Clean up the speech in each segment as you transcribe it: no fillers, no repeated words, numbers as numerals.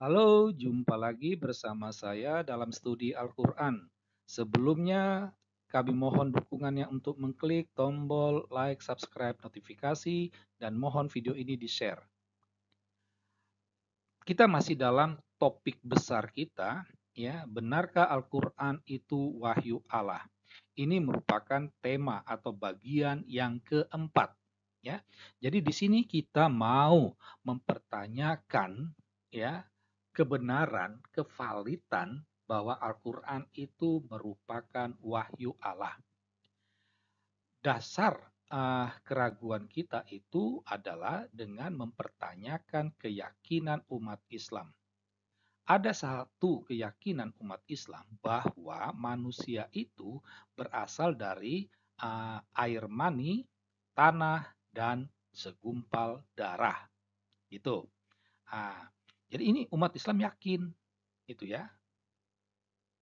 Halo, jumpa lagi bersama saya dalam studi Al-Quran. Sebelumnya, kami mohon dukungannya untuk mengklik tombol like, subscribe, notifikasi, dan mohon video ini di-share. Kita masih dalam topik besar kita, ya, benarkah Al-Quran itu wahyu Allah? Ini merupakan tema atau bagian yang keempat, ya. Jadi di sini kita mau mempertanyakan, ya, kebenaran, kevalidan bahwa Al-Quran itu merupakan wahyu Allah. Dasar keraguan kita itu adalah dengan mempertanyakan keyakinan umat Islam. Ada satu keyakinan umat Islam bahwa manusia itu berasal dari air mani, tanah, dan segumpal darah. Itu. Ah, jadi ini umat Islam yakin, itu ya.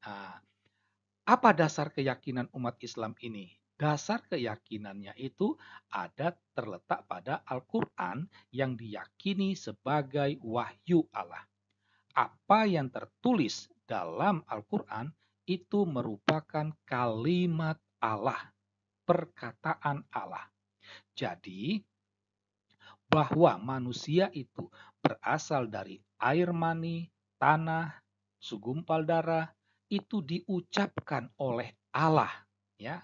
Ah, apa dasar keyakinan umat Islam ini? Dasar keyakinannya itu ada terletak pada Al-Quran yang diyakini sebagai wahyu Allah. Apa yang tertulis dalam Al-Quran itu merupakan kalimat Allah, perkataan Allah. Jadi, bahwa manusia itu berasal dari air mani, tanah, segumpal darah, itu diucapkan oleh Allah, ya.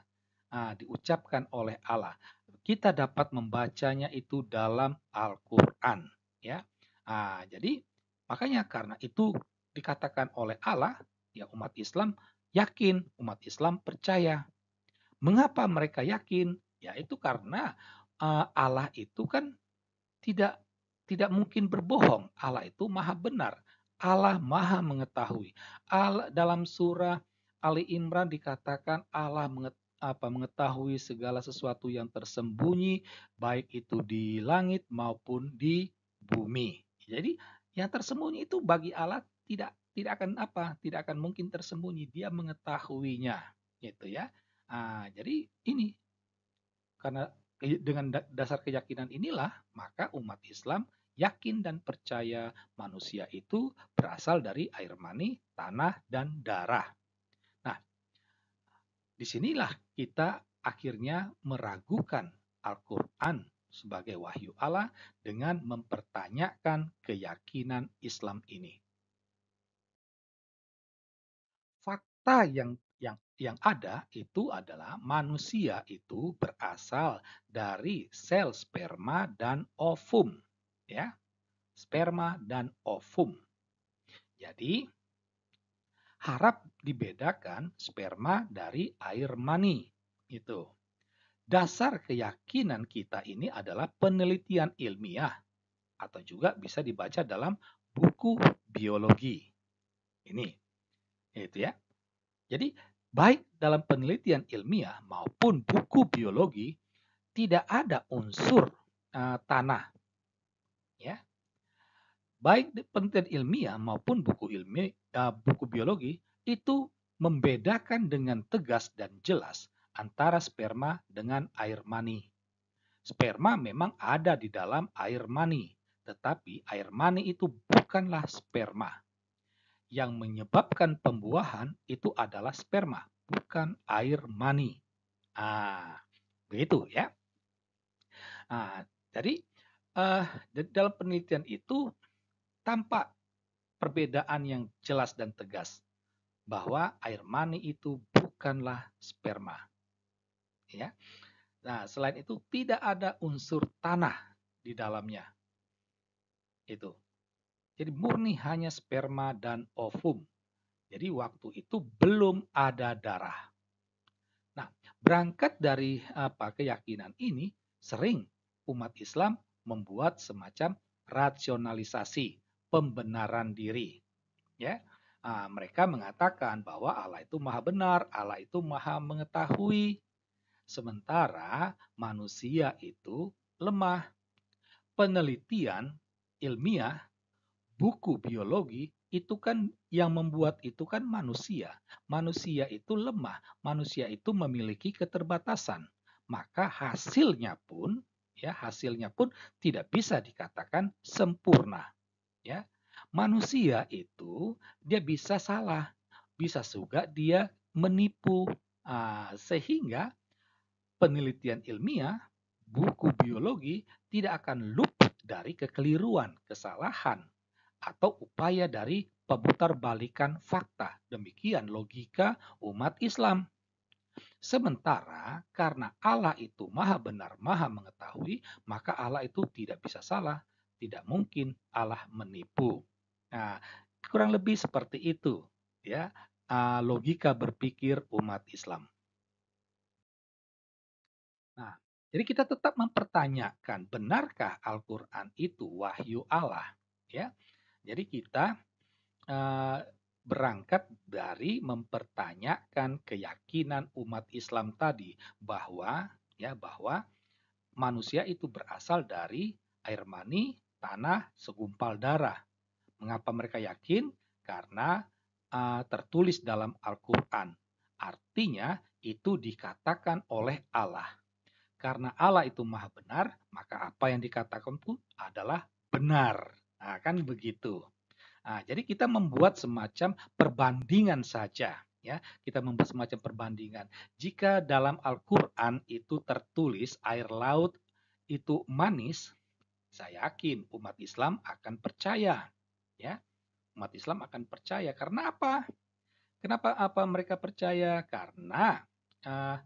Diucapkan oleh Allah. Kita dapat membacanya itu dalam Al-Qur'an, ya. Jadi makanya karena itu dikatakan oleh Allah, ya umat Islam yakin, umat Islam percaya. Mengapa mereka yakin? Ya itu karena Allah itu kan tidak tidak mungkin berbohong. Allah itu maha benar. Allah maha mengetahui. Allah dalam surah Ali Imran dikatakan Allah mengetahui segala sesuatu yang tersembunyi, baik itu di langit maupun di bumi. Jadi yang tersembunyi itu bagi Allah tidak akan tidak akan mungkin tersembunyi. Dia mengetahuinya, gitu ya. Jadi ini karena dengan dasar keyakinan inilah, maka umat Islam yakin dan percaya manusia itu berasal dari air mani, tanah, dan darah. Nah, disinilah kita akhirnya meragukan Al-Quran sebagai wahyu Allah dengan mempertanyakan keyakinan Islam ini. Fakta yang ada itu adalah manusia itu berasal dari sel sperma dan ovum, ya. Sperma dan ovum. Jadi, harap dibedakan sperma dari air mani. Itu. Dasar keyakinan kita ini adalah penelitian ilmiah atau juga bisa dibaca dalam buku biologi. Ini, itu ya. Jadi, baik dalam penelitian ilmiah maupun buku biologi tidak ada unsur tanah, ya. Baik penelitian ilmiah maupun buku biologi itu membedakan dengan tegas dan jelas antara sperma dengan air mani. Sperma memang ada di dalam air mani, tetapi air mani itu bukanlah sperma. Yang menyebabkan pembuahan itu adalah sperma, bukan air mani. Begitu ya. Jadi dalam penelitian itu tampak perbedaan yang jelas dan tegas bahwa air mani itu bukanlah sperma. Ya. Nah, selain itu tidak ada unsur tanah di dalamnya. Itu. Jadi murni hanya sperma dan ovum. Jadi waktu itu belum ada darah. Nah, berangkat dari keyakinan ini, sering umat Islam membuat semacam rasionalisasi, pembenaran diri. Ya, mereka mengatakan bahwa Allah itu maha benar, Allah itu maha mengetahui, sementara manusia itu lemah. Penelitian ilmiah, buku biologi itu kan yang membuat itu kan manusia. Manusia itu lemah, manusia itu memiliki keterbatasan. Maka hasilnya pun tidak bisa dikatakan sempurna, ya. Manusia itu dia bisa salah, bisa juga dia menipu. Sehingga penelitian ilmiah, buku biologi tidak akan luput dari kekeliruan, kesalahan, atau upaya dari pemutarbalikan fakta. Demikian logika umat Islam. Sementara karena Allah itu maha benar, maha mengetahui, maka Allah itu tidak bisa salah. Tidak mungkin Allah menipu. Nah, kurang lebih seperti itu ya, logika berpikir umat Islam. Nah, jadi kita tetap mempertanyakan, benarkah Al-Quran itu wahyu Allah? Ya, jadi kita eh, berangkat dari mempertanyakan keyakinan umat Islam tadi bahwa manusia itu berasal dari air mani, tanah, segumpal darah. Mengapa mereka yakin? Karena tertulis dalam Al-Quran. Artinya itu dikatakan oleh Allah. Karena Allah itu maha benar, maka apa yang dikatakan pun adalah benar. Nah, kan begitu. Nah, jadi kita membuat semacam perbandingan saja. Ya, kita membuat semacam perbandingan. Jika dalam Al-Quran itu tertulis air laut itu manis, saya yakin umat Islam akan percaya. Ya, umat Islam akan percaya. Karena apa? Kenapa mereka percaya? Karena uh,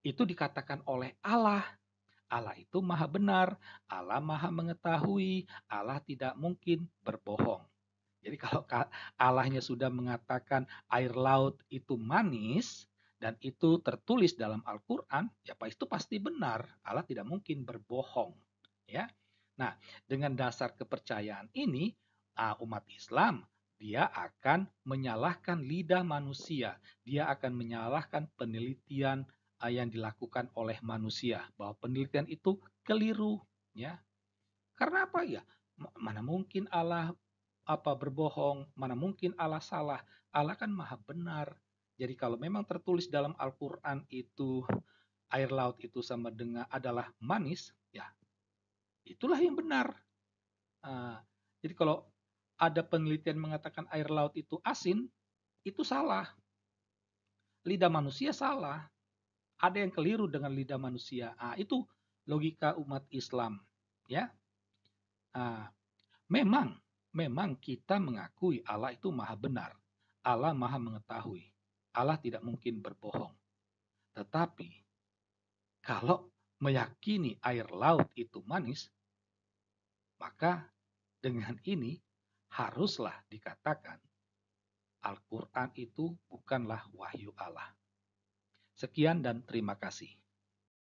itu dikatakan oleh Allah. Allah itu maha benar, Allah maha mengetahui, Allah tidak mungkin berbohong. Jadi kalau Allahnya sudah mengatakan air laut itu manis dan itu tertulis dalam Al-Quran, ya itu pasti benar. Allah tidak mungkin berbohong. Ya. Nah, dengan dasar kepercayaan ini, umat Islam dia akan menyalahkan lidah manusia. Dia akan menyalahkan penelitian yang dilakukan oleh manusia bahwa penelitian itu keliru. Ya, karena apa ya? Mana mungkin Allah berbohong, mana mungkin Allah salah. Allah kan maha benar. Jadi kalau memang tertulis dalam Al-Quran itu air laut itu sama dengan adalah manis, ya itulah yang benar. Uh, jadi kalau ada penelitian mengatakan air laut itu asin, itu salah. Lidah manusia salah. Ada yang keliru dengan lidah manusia. Itu logika umat Islam. Ya, memang kita mengakui Allah itu maha benar. Allah maha mengetahui. Allah tidak mungkin berbohong. Tetapi kalau meyakini air laut itu manis, maka dengan ini haruslah dikatakan Al-Quran itu bukanlah wahyu Allah. Sekian dan terima kasih.